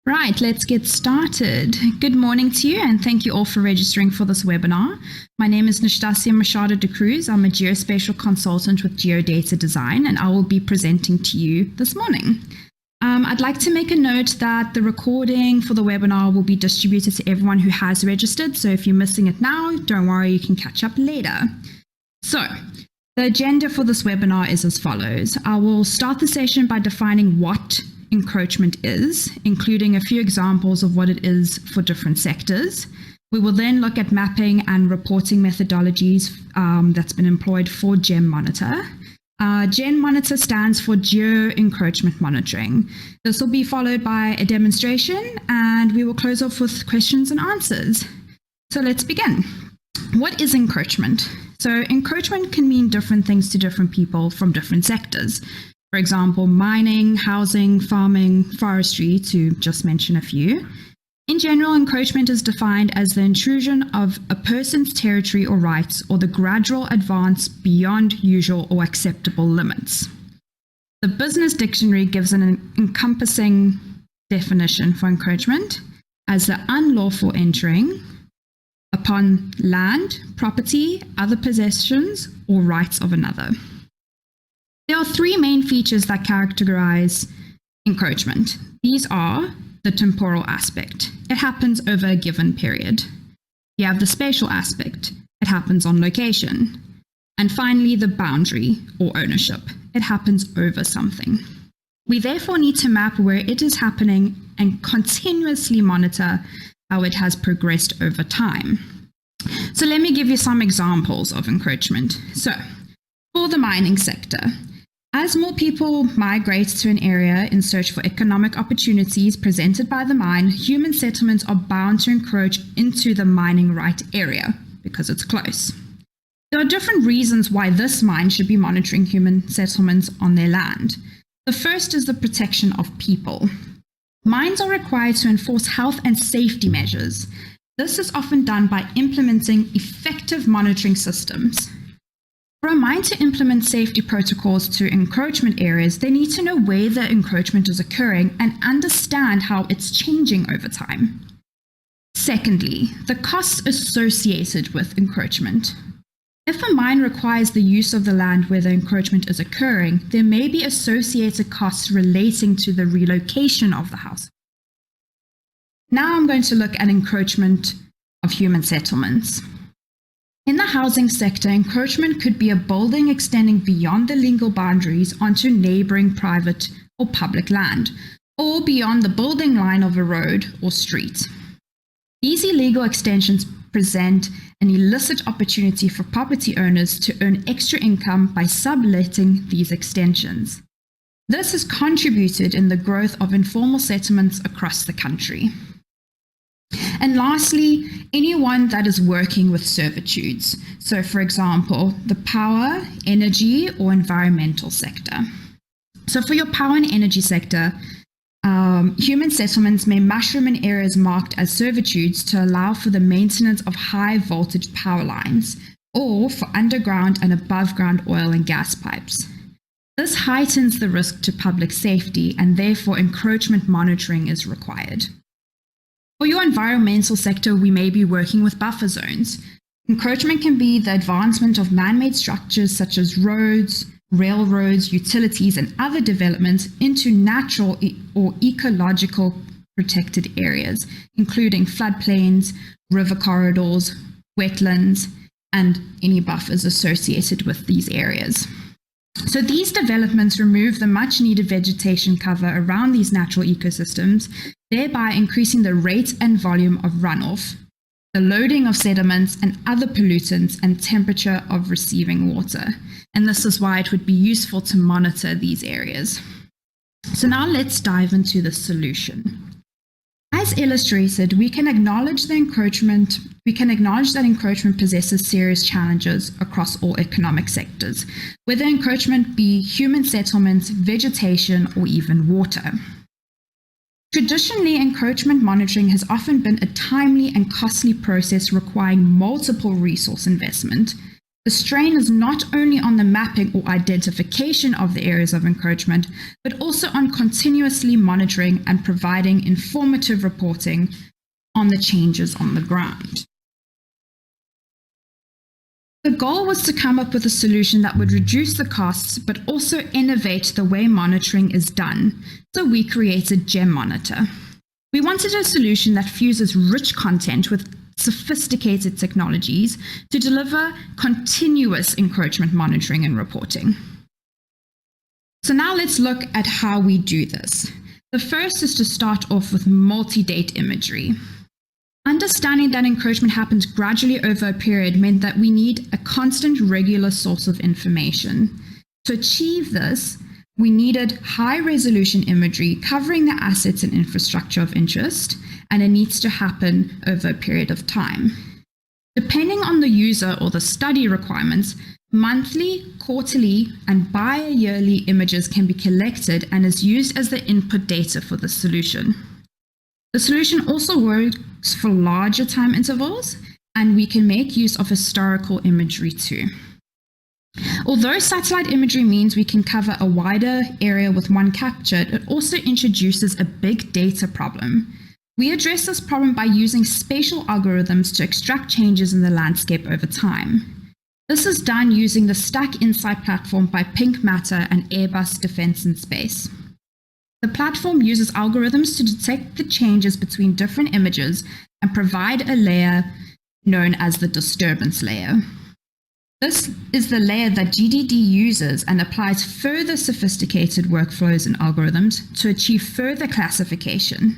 Right, let's get started. Good morning to you and thank you all for registering for this webinar. My name is Nastasia Machado de Cruz. I'm a geospatial consultant with Geodata Design and I will be presenting to you this morning. I'd like to make a note that the recording for the webinar will be distributed to everyone who has registered, so if you're missing it now, don't worry, you can catch up later. So, the agenda for this webinar is as follows. I will start the session by defining what encroachment is, including a few examples of what it is for different sectors. We will then look at mapping and reporting methodologies that's been employed for GEM Monitor. GEM Monitor stands for Geo Encroachment Monitoring. This will be followed by a demonstration and we will close off with questions and answers. So let's begin. What is encroachment? So encroachment can mean different things to different people from different sectors. For example, mining, housing, farming, forestry, to just mention a few. In general, encroachment is defined as the intrusion of a person's territory or rights or the gradual advance beyond usual or acceptable limits. The Business Dictionary gives an encompassing definition for encroachment as the unlawful entering upon land, property, other possessions, or rights of another. There are three main features that characterize encroachment. These are the temporal aspect. It happens over a given period. You have the spatial aspect. It happens on location. And finally, the boundary or ownership. It happens over something. We therefore need to map where it is happening and continuously monitor how it has progressed over time. So let me give you some examples of encroachment. So, for the mining sector, as more people migrate to an area in search for economic opportunities presented by the mine, human settlements are bound to encroach into the mining right area because it's close. There are different reasons why this mine should be monitoring human settlements on their land. The first is the protection of people. Mines are required to enforce health and safety measures. This is often done by implementing effective monitoring systems. For a mine to implement safety protocols to encroachment areas, they need to know where the encroachment is occurring and understand how it's changing over time. Secondly, the costs associated with encroachment. If a mine requires the use of the land where the encroachment is occurring, there may be associated costs relating to the relocation of the house. Now I'm going to look at encroachment of human settlements. In the housing sector, encroachment could be a building extending beyond the legal boundaries onto neighboring private or public land, or beyond the building line of a road or street. These illegal extensions present an illicit opportunity for property owners to earn extra income by subletting these extensions. This has contributed in the growth of informal settlements across the country. And lastly, anyone that is working with servitudes. So for example, the power, energy, or environmental sector. So for your power and energy sector, human settlements may mushroom in areas marked as servitudes to allow for the maintenance of high voltage power lines or for underground and above ground oil and gas pipes. This heightens the risk to public safety and therefore encroachment monitoring is required. For your environmental sector, we may be working with buffer zones. Encroachment can be the advancement of man-made structures such as roads, railroads, utilities, and other developments into natural or ecological protected areas, including floodplains, river corridors, wetlands, and any buffers associated with these areas. So these developments remove the much needed vegetation cover around these natural ecosystems, thereby increasing the rate and volume of runoff, the loading of sediments and other pollutants, and temperature of receiving water. And this is why it would be useful to monitor these areas. So now let's dive into the solution. As illustrated, we can acknowledge that encroachment possesses serious challenges across all economic sectors, whether encroachment be human settlements, vegetation, or even water. Traditionally, encroachment monitoring has often been a timely and costly process requiring multiple resource investment. The strain is not only on the mapping or identification of the areas of encroachment, but also on continuously monitoring and providing informative reporting on the changes on the ground. The goal was to come up with a solution that would reduce the costs, but also innovate the way monitoring is done. So we created Gem Monitor. We wanted a solution that fuses rich content with sophisticated technologies to deliver continuous encroachment monitoring and reporting. So now let's look at how we do this. The first is to start off with multi-date imagery. Understanding that encroachment happens gradually over a period meant that we need a constant, regular source of information. To achieve this, we needed high-resolution imagery covering the assets and infrastructure of interest, and it needs to happen over a period of time. Depending on the user or the study requirements, monthly, quarterly, and bi-yearly images can be collected and is used as the input data for the solution. The solution also works for larger time intervals, and we can make use of historical imagery too. Although satellite imagery means we can cover a wider area with one capture, it also introduces a big data problem. We address this problem by using spatial algorithms to extract changes in the landscape over time. This is done using the Stack Insight platform by Pink Matter and Airbus Defence and Space. The platform uses algorithms to detect the changes between different images and provide a layer known as the disturbance layer. This is the layer that GDD uses and applies further sophisticated workflows and algorithms to achieve further classification,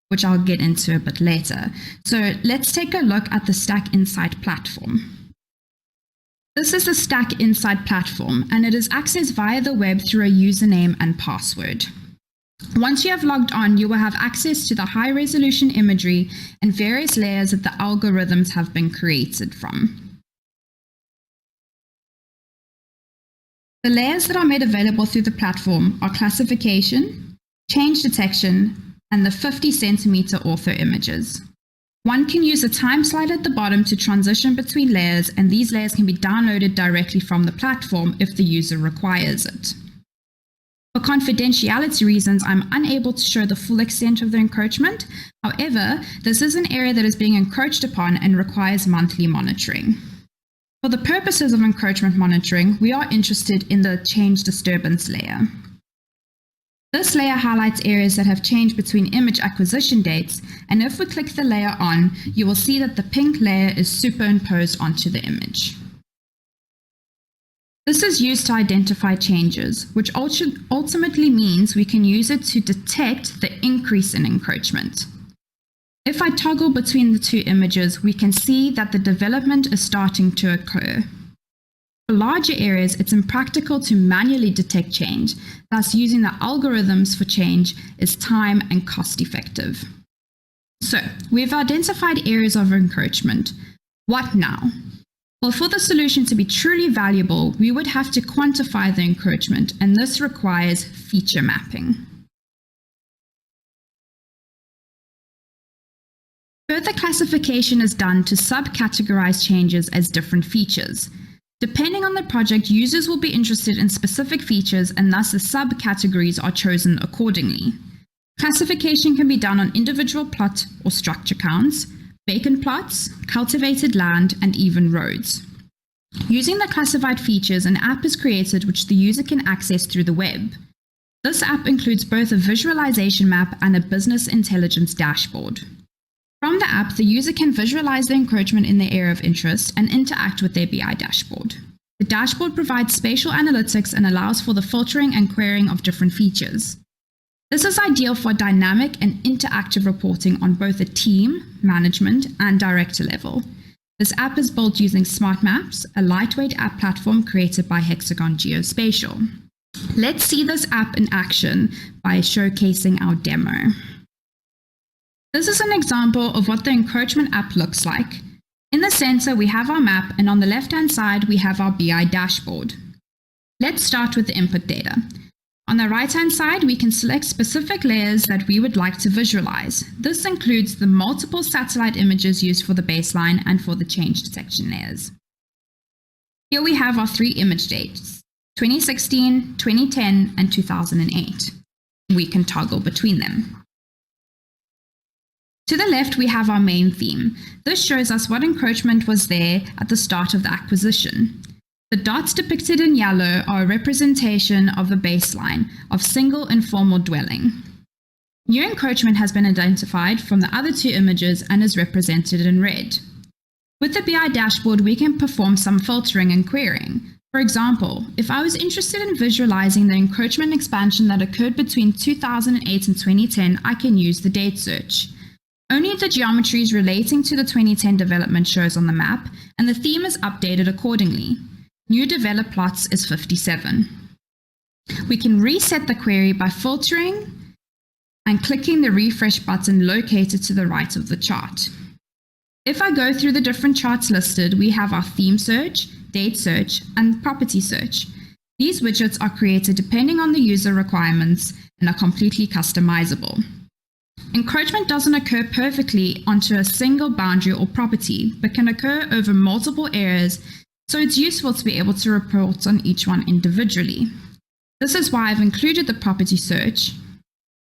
which I'll get into a bit later. So let's take a look at the Stack Insight platform. This is the Stack Insight platform, and it is accessed via the web through a username and password. Once you have logged on, you will have access to the high-resolution imagery and various layers that the algorithms have been created from. The layers that are made available through the platform are classification, change detection, and the 50 centimeter ortho images. One can use a time slide at the bottom to transition between layers, and these layers can be downloaded directly from the platform if the user requires it. For confidentiality reasons, I'm unable to show the full extent of the encroachment. However, this is an area that is being encroached upon and requires monthly monitoring. For the purposes of encroachment monitoring, we are interested in the change disturbance layer. This layer highlights areas that have changed between image acquisition dates, and if we click the layer on, you will see that the pink layer is superimposed onto the image. This is used to identify changes, which ultimately means we can use it to detect the increase in encroachment. If I toggle between the two images, we can see that the development is starting to occur. For larger areas, it's impractical to manually detect change, thus using the algorithms for change is time and cost effective. So, we've identified areas of encroachment. What now? Well, for the solution to be truly valuable, we would have to quantify the encroachment, and this requires feature mapping. Further classification is done to subcategorize changes as different features. Depending on the project, users will be interested in specific features, and thus the subcategories are chosen accordingly. Classification can be done on individual plot or structure counts, vacant plots, cultivated land, and even roads. Using the classified features, an app is created which the user can access through the web. This app includes both a visualization map and a business intelligence dashboard. From the app, the user can visualize the encroachment in their area of interest and interact with their BI dashboard. The dashboard provides spatial analytics and allows for the filtering and querying of different features. This is ideal for dynamic and interactive reporting on both a team, management, and director level. This app is built using Smart Maps, a lightweight app platform created by Hexagon Geospatial. Let's see this app in action by showcasing our demo. This is an example of what the encroachment app looks like. In the center, we have our map, and on the left-hand side, we have our BI dashboard. Let's start with the input data. On the right-hand side, we can select specific layers that we would like to visualize. This includes the multiple satellite images used for the baseline and for the change detection layers. Here we have our three image dates, 2016, 2010, and 2008. We can toggle between them. To the left, we have our main theme. This shows us what encroachment was there at the start of the acquisition. The dots depicted in yellow are a representation of the baseline of single informal dwelling. New encroachment has been identified from the other two images and is represented in red. With the BI dashboard, we can perform some filtering and querying. For example, if I was interested in visualizing the encroachment expansion that occurred between 2008 and 2010, I can use the date search. Only the geometries relating to the 2010 development shows on the map, and the theme is updated accordingly. New developed plots is 57. We can reset the query by filtering and clicking the refresh button located to the right of the chart. If I go through the different charts listed, we have our theme search, date search, and property search. These widgets are created depending on the user requirements and are completely customizable. Encroachment doesn't occur perfectly onto a single boundary or property, but can occur over multiple areas, so it's useful to be able to report on each one individually. This is why I've included the property search.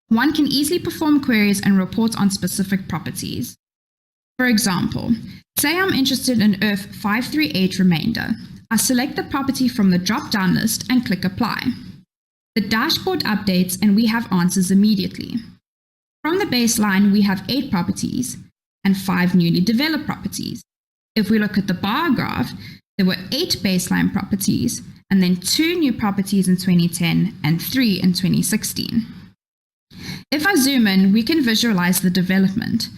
One can easily perform queries and report on specific properties. For example, say I'm interested in Earth 538 remainder. I select the property from the drop-down list and click Apply. The dashboard updates and we have answers immediately. From the baseline, we have 8 properties and 5 newly developed properties. If we look at the bar graph, there were 8 baseline properties and then 2 new properties in 2010 and 3 in 2016. If I zoom in, we can visualize the development.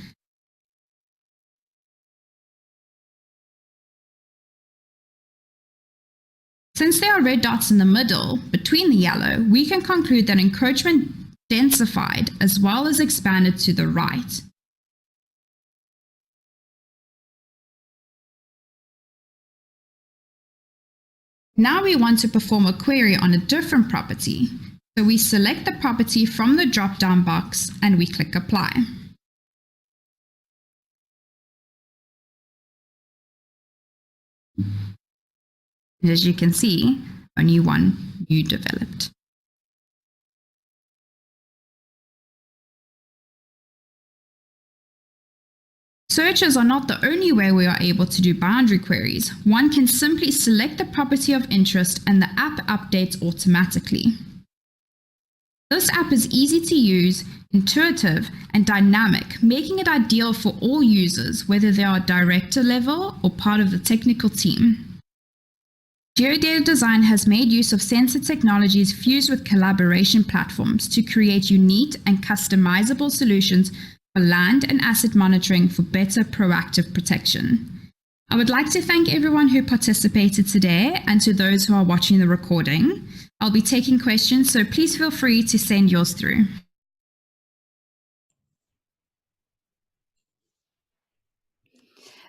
Since there are red dots in the middle, between the yellow, we can conclude that encroachment densified as well as expanded to the right. Now we want to perform a query on a different property. So we select the property from the drop-down box and we click Apply. And as you can see, only one new developed. Searches are not the only way we are able to do boundary queries. One can simply select the property of interest and the app updates automatically. This app is easy to use, intuitive, and dynamic, making it ideal for all users, whether they are director level or part of the technical team. Geodata Design has made use of sensor technologies fused with collaboration platforms to create unique and customizable solutions for land and asset monitoring for better proactive protection. I would like to thank everyone who participated today and to those who are watching the recording. I'll be taking questions, so please feel free to send yours through.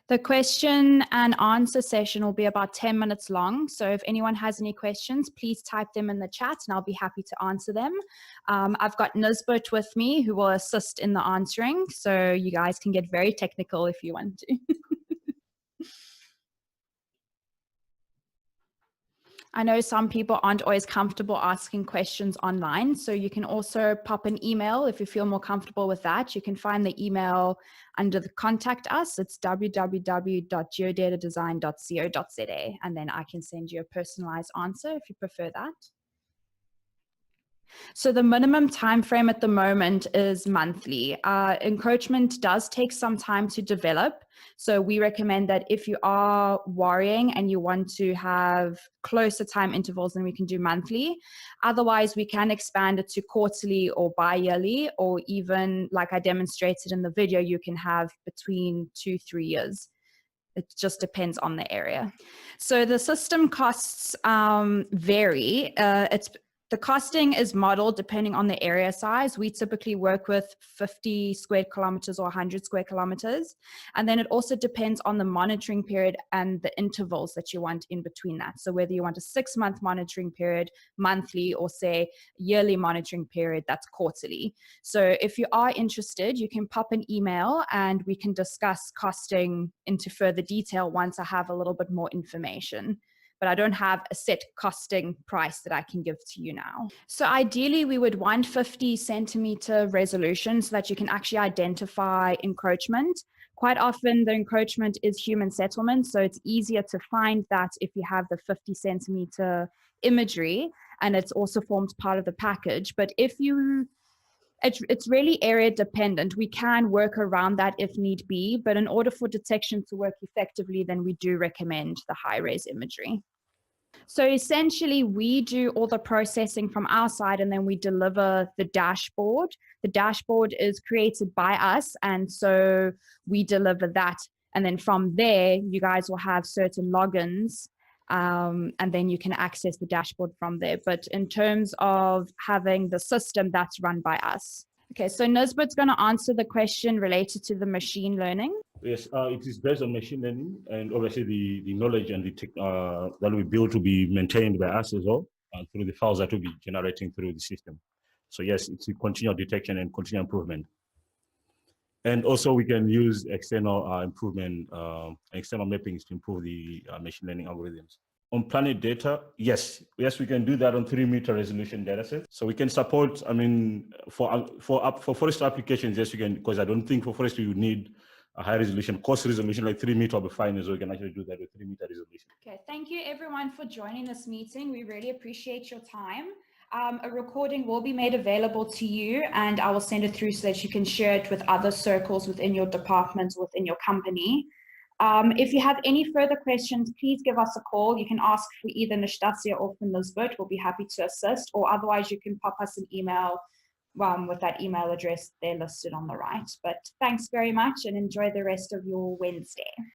The question and answer session will be about 10 minutes long. So if anyone has any questions, please type them in the chat and I'll be happy to answer them. I've got Nisbet with me who will assist in the answering. So you guys can get very technical if you want to. I know some people aren't always comfortable asking questions online, so you can also pop an email if you feel more comfortable with that. You can find the email under the contact us. It's www.geodatadesign.co.za, and then I can send you a personalized answer if you prefer that. So the minimum time frame at the moment is monthly. Encroachment does take some time to develop. So we recommend that if you are worrying and you want to have closer time intervals, then we can do monthly. Otherwise, we can expand it to quarterly or bi-yearly, or even like I demonstrated in the video, you can have between 2-3 years. It just depends on the area. So the system costs vary. The costing is modeled depending on the area size. We typically work with 50 square kilometers or 100 square kilometers. And then it also depends on the monitoring period and the intervals that you want in between that. So whether you want a 6-month monitoring period, monthly, or say yearly monitoring period, that's quarterly. So if you are interested, you can pop an email and we can discuss costing into further detail once I have a little bit more information. but I don't have a set costing price that I can give to you now. So ideally, we would want 50 centimeter resolution so that you can actually identify encroachment. Quite often, the encroachment is human settlement, so it's easier to find that if you have the 50 centimeter imagery, and it's also formed part of the package. But if you it's really area dependent. We can work around that if need be, but in order for detection to work effectively, then we do recommend the high-res imagery. So essentially, we do all the processing from our side, and then we deliver the dashboard. The dashboard is created by us, and so we deliver that. And then from there, you guys will have certain logins, and then you can access the dashboard from there. But in terms of having the system, that's run by us. Okay, so Nisbet's going to answer the question related to the machine learning. Yes, it is based on machine learning, and obviously the knowledge and the tech that we build to be maintained by us as well, through the files that we'll be generating through the system. So yes, it's a continual detection and continual improvement. And also we can use external improvement, external mappings to improve the machine learning algorithms. On planet data, yes, we can do that on 3-meter resolution dataset. So we can support, I mean, for forest applications, yes, you can, because I don't think for forestry you need a high resolution, coarse resolution like 3-meter will be fine, so we can actually do that with 3-meter resolution. Okay, thank you everyone for joining this meeting. We really appreciate your time. A recording will be made available to you, and I will send it through so that you can share it with other circles within your department, within your company. If you have any further questions, please give us a call. You can ask for either Nastasia or for Nisbet. We'll be happy to assist, or otherwise you can pop us an email with that email address there listed on the right. But thanks very much and enjoy the rest of your Wednesday.